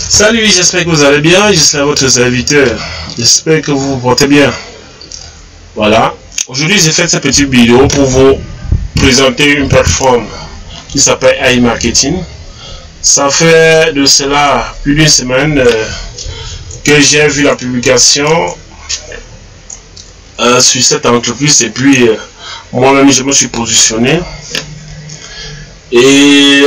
Salut, j'espère que vous allez bien, je suis votre serviteur, j'espère que vous vous portez bien. Voilà, aujourd'hui j'ai fait cette petite vidéo pour vous présenter une plateforme qui s'appelle iMarketing. Ça fait de cela plus d'une semaine que j'ai vu la publication sur cette entreprise et puis moi-même je me suis positionné. Et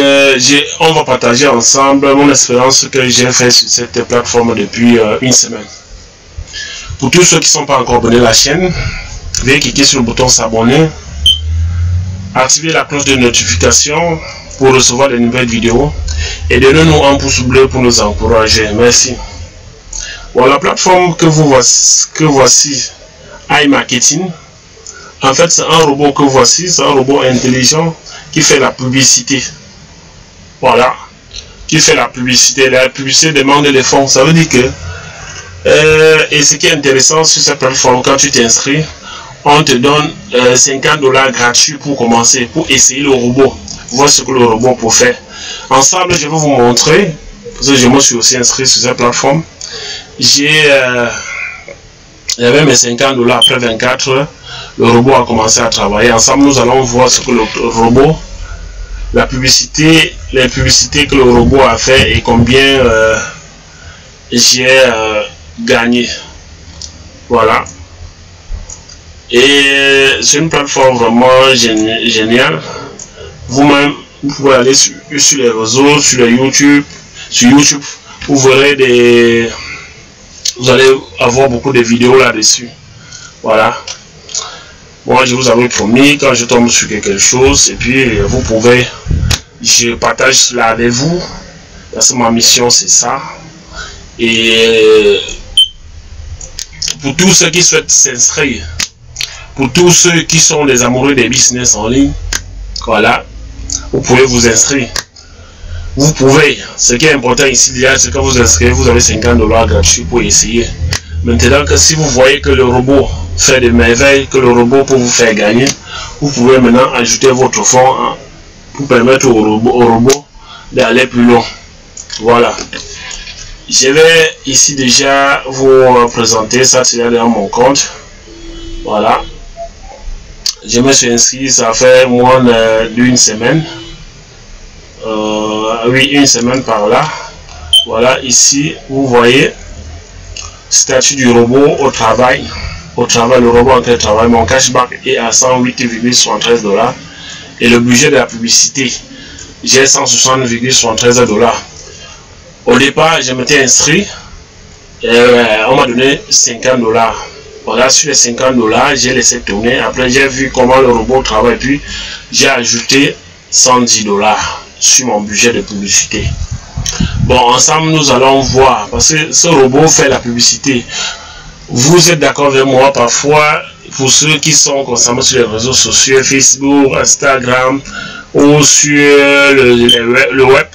on va partager ensemble mon expérience que j'ai fait sur cette plateforme depuis une semaine. Pour tous ceux qui ne sont pas encore abonnés à la chaîne, veuillez cliquer sur le bouton s'abonner, activer la cloche de notification pour recevoir les nouvelles vidéos et donnez-nous un pouce bleu pour nous encourager. Merci. Bon, la plateforme que voici, iMarketing, en fait c'est un robot que voici, c'est un robot intelligent qui fait la publicité. Voilà, qui fait la publicité. La publicité demande des fonds. Ça veut dire que et ce qui est intéressant sur cette plateforme, quand tu t'inscris, on te donne $50 gratuits pour commencer, pour essayer le robot, voir ce que le robot peut faire. Ensemble, je vais vous montrer, parce que je me suis aussi inscrit sur cette plateforme. J'avais mes $50 après 24 heures. Le robot a commencé à travailler. Ensemble, nous allons voir ce que le robot, les publicités que le robot a fait et combien j'ai gagné. Voilà. Et c'est une plateforme vraiment géniale. Vous-même, vous pouvez aller sur les réseaux, sur YouTube, vous verrez vous allez avoir beaucoup de vidéos là-dessus. Voilà. Moi, je vous avais promis, quand je tombe sur quelque chose, et puis vous pouvez, je partage cela avec vous, parce que ma mission c'est ça. Et pour tous ceux qui souhaitent s'inscrire, pour tous ceux qui sont des amoureux des business en ligne, voilà, vous pouvez vous inscrire. Vous pouvez, ce qui est important ici, c'est que vous inscrivez, vous avez $50 gratuits pour essayer. Maintenant que si vous voyez que le robot fait des merveilles, que le robot peut vous faire gagner, vous pouvez maintenant ajouter votre fonds pour permettre au robot d'aller plus loin. Voilà. Je vais ici déjà vous présenter ça, c'est dans mon compte. Voilà. Je me suis inscrit, ça fait moins d'une semaine. Oui, une semaine par là. Voilà, ici, vous voyez, statut du robot au travail. Au travail, le robot en train de travailler. Mon cashback est à $108,73. Et le budget de la publicité, j'ai $160,73. Au départ, je m'étais inscrit. Et on m'a donné $50. Voilà, sur les $50, j'ai laissé tourner. Après, j'ai vu comment le robot travaille. Puis, j'ai ajouté $110 sur mon budget de publicité. Bon, ensemble, nous allons voir. Parce que ce robot fait la publicité. Vous êtes d'accord avec moi, parfois, pour ceux qui sont constamment sur les réseaux sociaux, Facebook, Instagram, ou sur le web,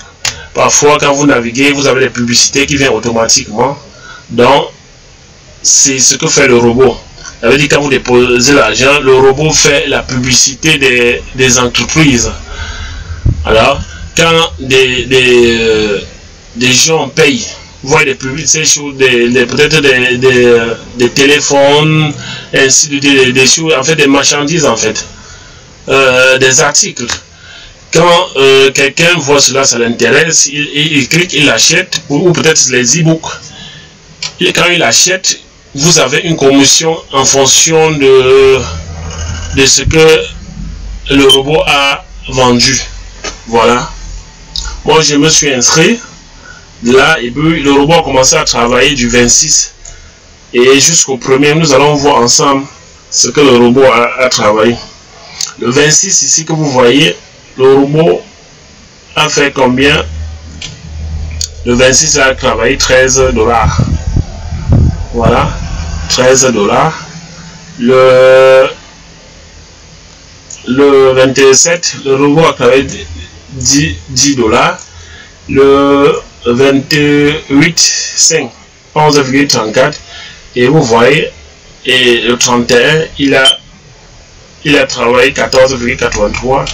parfois, quand vous naviguez, vous avez des publicités qui viennent automatiquement. Donc, c'est ce que fait le robot. Ça veut dire quand vous déposez l'argent, le robot fait la publicité des entreprises. Alors, quand des gens payent, voient des publicités, peut-être des téléphones, ainsi des choses, en fait des marchandises en fait, des articles. Quand quelqu'un voit cela, ça l'intéresse, il clique, il achète, ou peut-être les e-books. Et quand il achète, vous avez une commission en fonction de ce que le robot a vendu. Voilà. Moi, je me suis inscrit. Là, et puis, le robot a commencé à travailler du 26. Et jusqu'au 1er, nous allons voir ensemble ce que le robot a travaillé. Le 26, ici que vous voyez, le robot a fait combien? Le 26 a travaillé $13. Voilà. $13. Le 27, le robot a travaillé $10. Le 28, 5, 11,34. Et vous voyez, et le 31, il a travaillé 14,83.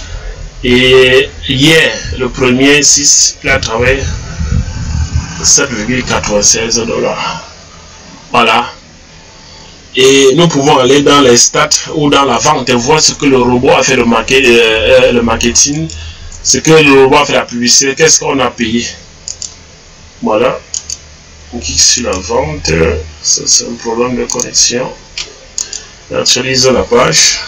Et hier, le 1er 6, il a travaillé 7,96 $. Voilà. Et nous pouvons aller dans les stats ou dans la vente et voir ce que le robot a fait le marketing, ce que le robot a fait la publicité, qu'est-ce qu'on a payé. Voilà. On clique sur la vente. C'est un problème de connexion. Actualise la page.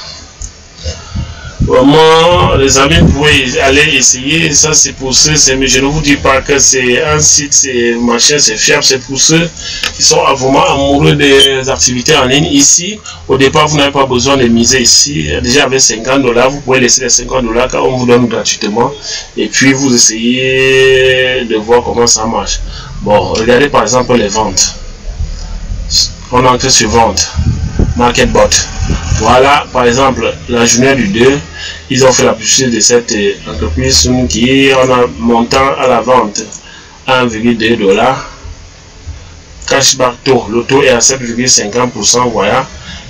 Vraiment, les amis, vous pouvez aller essayer. Ça, c'est pour ceux, mais je ne vous dis pas que c'est un site, c'est machin, c'est fiable. C'est pour ceux qui sont vraiment amoureux des activités en ligne. Ici, au départ, vous n'avez pas besoin de miser ici. Déjà avec 50 $, vous pouvez laisser les 50 $ car on vous donne gratuitement. Et puis, vous essayez de voir comment ça marche. Bon, regardez par exemple les ventes. On entre sur vente. MarketBot. Voilà, par exemple, la journée du 2, ils ont fait la publicité de cette entreprise qui en a montant à la vente 1,2 $. Cashback taux, le taux est à 7,50%, voilà.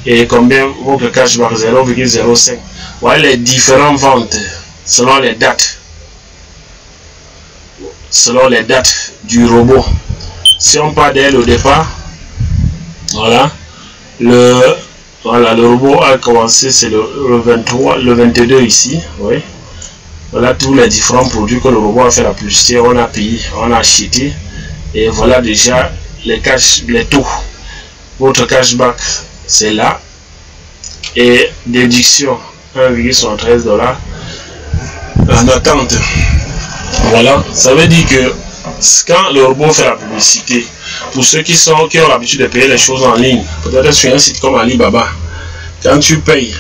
Et combien vaut le cashback? 0,05. Voilà les différentes ventes selon les dates. Selon les dates du robot. Si on part d'elle au départ, voilà. Le robot a commencé, c'est le 23, le 22 ici, oui. Voilà tous les différents produits que le robot a fait la publicité, on a payé, on a acheté. Et voilà déjà les taux. Votre cashback, c'est là. Et déduction, 1,73 $. En attente. Voilà, ça veut dire que quand le robot fait la publicité, pour ceux qui ont l'habitude de payer les choses en ligne, peut-être sur un site comme Alibaba, quand tu payes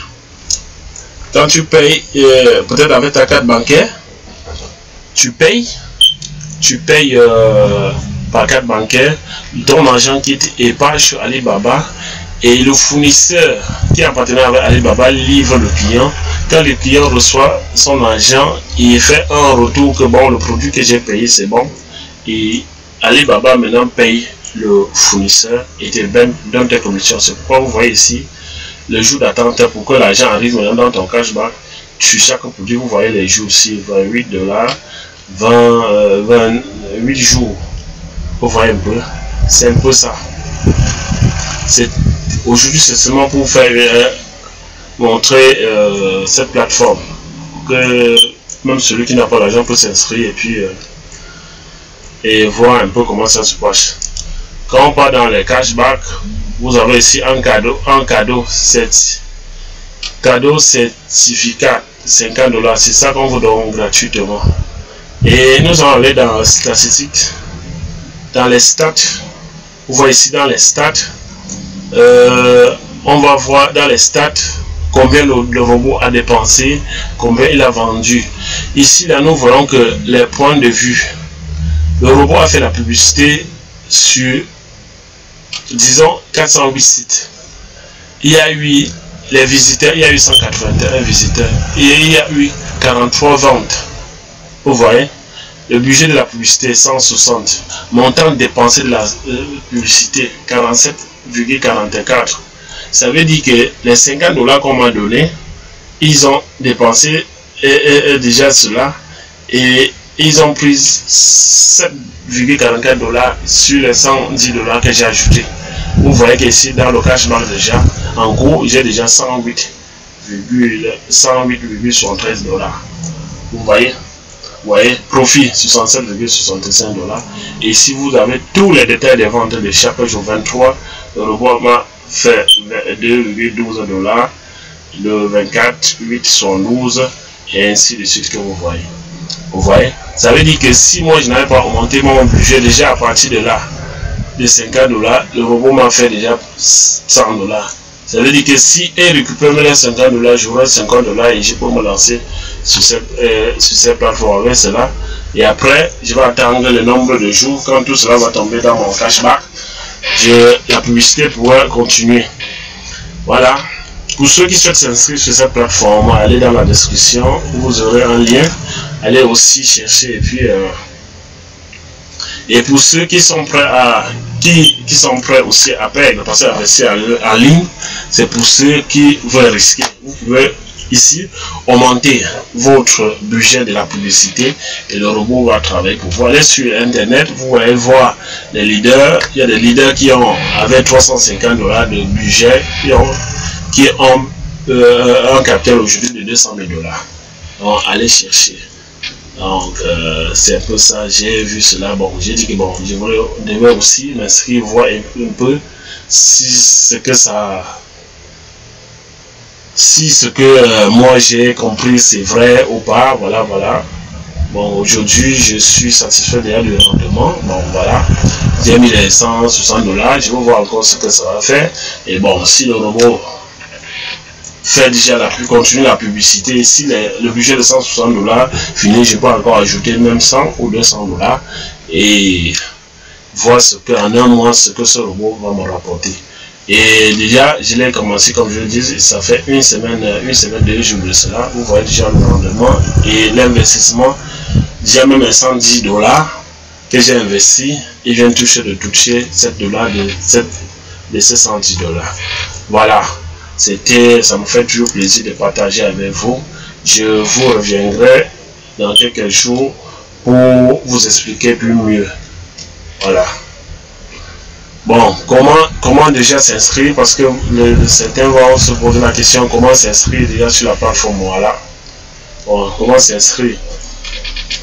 peut-être avec ta carte bancaire, tu payes par carte bancaire, ton argent quitte épargne sur Alibaba et le fournisseur qui appartenait à Alibaba livre le client. Quand le client reçoit son argent, il fait un retour que bon, le produit que j'ai payé c'est bon, et Alibaba maintenant paye le fournisseur et te donne tes commissions. C'est pourquoi vous voyez ici le jour d'attente pour que l'argent arrive maintenant dans ton cashback. Sur chaque produit, vous voyez les jours aussi, 28 $, 28 jours. Vous voyez un peu, c'est un peu ça. Aujourd'hui, c'est seulement pour vous faire montrer cette plateforme, que même celui qui n'a pas l'argent peut s'inscrire et puis et voir un peu comment ça se passe. Quand on part dans les cashback, vous avez ici un cadeau certificat 50 $. C'est ça qu'on vous donne gratuitement. Et nous allons aller dans les statistiques, dans les stats. Vous voyez ici dans les stats, on va voir dans les stats combien le robot a dépensé, combien il a vendu. Ici, là, nous voyons que les points de vue. Le robot a fait la publicité sur, disons, 408 sites. Il y a eu les visiteurs, il y a eu 181 visiteurs. Et il y a eu 43 ventes. Vous voyez, le budget de la publicité 160. Montant dépensé de la publicité 47,44. Ça veut dire que les 50 $ qu'on m'a donné, ils ont dépensé déjà cela. Et ils ont pris 7,44 $ sur les 110 $ que j'ai ajouté. Vous voyez qu'ici dans le cashback déjà, en gros, j'ai déjà 108,73 $. Vous voyez, profit 67,65 $. Et si vous avez tous les détails des ventes de chaque jour 23, le robot m'a fait 2,12 $, le 24, 8,12 et ainsi de suite que vous voyez. Vous voyez, ça veut dire que si moi je n'avais pas augmenté mon budget déjà à partir de là, de 50 $, le robot m'a fait déjà 100 $. Ça veut dire que si il récupère les 50 $, j'aurai 50 $ et je peux me lancer sur cette plateforme avec cela. Et après, je vais attendre le nombre de jours. Quand tout cela va tomber dans mon cashback, la publicité pourra continuer. Voilà. Pour ceux qui souhaitent s'inscrire sur cette plateforme, allez dans la description, vous aurez un lien. Allez aussi chercher et pour ceux qui sont prêts qui sont prêts aussi à payer, parce que investir en ligne, c'est pour ceux qui veulent risquer. Vous pouvez ici, augmentez votre budget de la publicité et le robot va travailler pour vous. Allez sur Internet, vous allez voir les leaders. Il y a des leaders qui ont, avec 350 $ de budget, qui ont un capital aujourd'hui de 200 000 $. Donc, allez chercher. Donc, c'est un peu ça. J'ai vu cela. Bon, j'ai dit que bon, je devais aussi m'inscrire, voir un peu si ce que ça. Si ce que moi j'ai compris c'est vrai ou pas, voilà. Bon, aujourd'hui je suis satisfait déjà du rendement. Bon, voilà, j'ai mis les 160 $. Je vais voir encore ce que ça va faire. Et bon, si le robot fait déjà continue la publicité, si le budget de 160 $ finit, je peux encore ajouter même 100 ou 200 $ et voir ce que en un mois ce que ce robot va me rapporter. Et déjà, je l'ai commencé, comme je le dis, ça fait une semaine, 2 jours de cela. Vous voyez déjà le rendement et l'investissement. Déjà même 110 $ que j'ai investi, il vient de toucher 7 $ de ces 110 $. Voilà, ça me fait toujours plaisir de partager avec vous. Je vous reviendrai dans quelques jours pour vous expliquer plus mieux. Voilà. Bon, comment déjà s'inscrire, parce que certains vont se poser la question comment s'inscrire déjà sur la plateforme. Voilà. Bon, comment s'inscrire?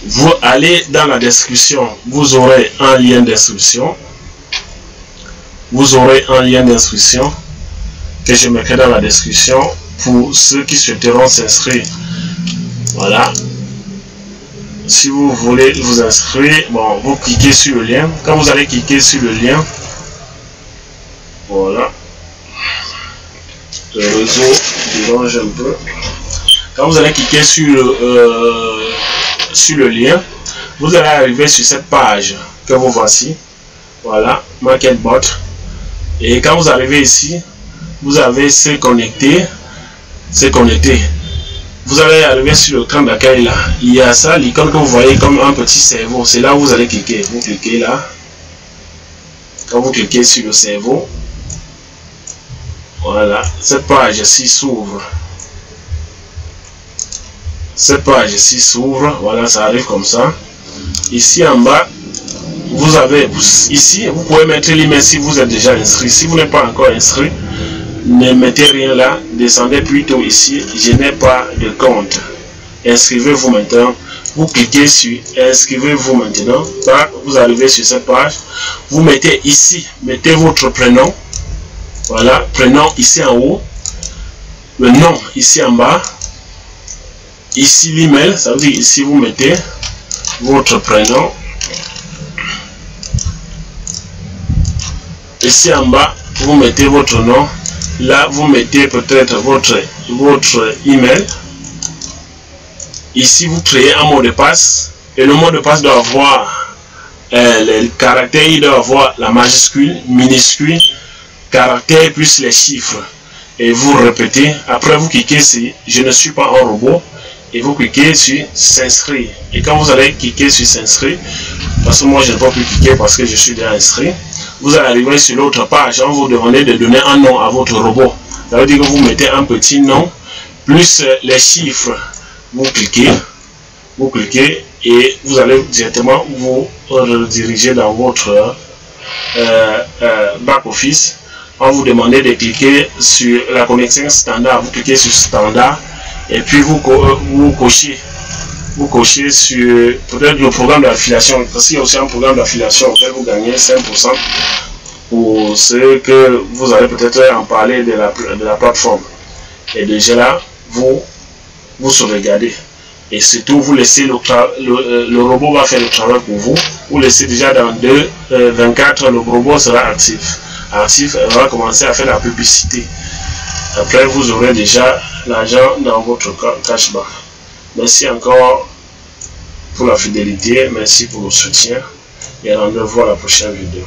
Vous allez dans la description, vous aurez un lien d'inscription. Vous aurez un lien d'inscription que je mettrai dans la description pour ceux qui souhaiteront s'inscrire. Voilà. Si vous voulez vous inscrire, bon, vous cliquez sur le lien. Quand vous allez cliquer sur le lien, voilà, le réseau dérange un peu. Quand vous allez cliquer sur le lien, vous allez arriver sur cette page que vous voici. Voilà, MarketBot. Et quand vous arrivez ici, vous avez se connecter. Vous allez arriver sur le camp d'accueil là. Il y a ça, l'icône que vous voyez comme un petit cerveau. C'est là où vous allez cliquer. Vous cliquez là. Quand vous cliquez sur le cerveau, voilà, cette page-ci s'ouvre. Cette page-ci s'ouvre. Voilà, ça arrive comme ça. Ici en bas, vous avez, ici, vous pouvez mettre l'email si vous êtes déjà inscrit. Si vous n'êtes pas encore inscrit, ne mettez rien là. Descendez plutôt ici. Je n'ai pas de compte. Inscrivez-vous maintenant. Vous cliquez sur inscrivez-vous maintenant. Là, vous arrivez sur cette page. Vous mettez ici, mettez votre prénom. Voilà, prénom ici en haut, le nom ici en bas, ici l'email, ça veut dire ici vous mettez votre prénom, ici en bas vous mettez votre nom, là vous mettez peut-être votre email, ici vous créez un mot de passe et le mot de passe doit avoir les caractères, il doit avoir la majuscule, minuscule, caractères plus les chiffres et vous répétez. Après vous cliquez sur je ne suis pas un robot et vous cliquez sur s'inscrire. Et quand vous allez cliquer sur s'inscrire, parce que moi je ne peux plus cliquer parce que je suis déjà inscrit, vous allez arriver sur l'autre page. On vous demande de donner un nom à votre robot. Ça veut dire que vous mettez un petit nom plus les chiffres. Vous cliquez et vous allez directement vous rediriger dans votre back office. On vous demande de cliquer sur la connexion standard. Vous cliquez sur standard et puis vous cochez sur peut-être le programme d'affiliation. Parce qu'il y a aussi un programme d'affiliation auquel vous gagnez 5% pour ce que vous allez peut-être en parler de la plateforme. Et déjà là, vous sauvegardez. Et surtout, vous laissez le robot va faire le travail pour vous. Vous laissez déjà dans 24, le robot sera actif. Elle va commencer à faire la publicité. Après, vous aurez déjà l'argent dans votre cashback. Merci encore pour la fidélité. Merci pour le soutien. Et rendez-vous à la prochaine vidéo.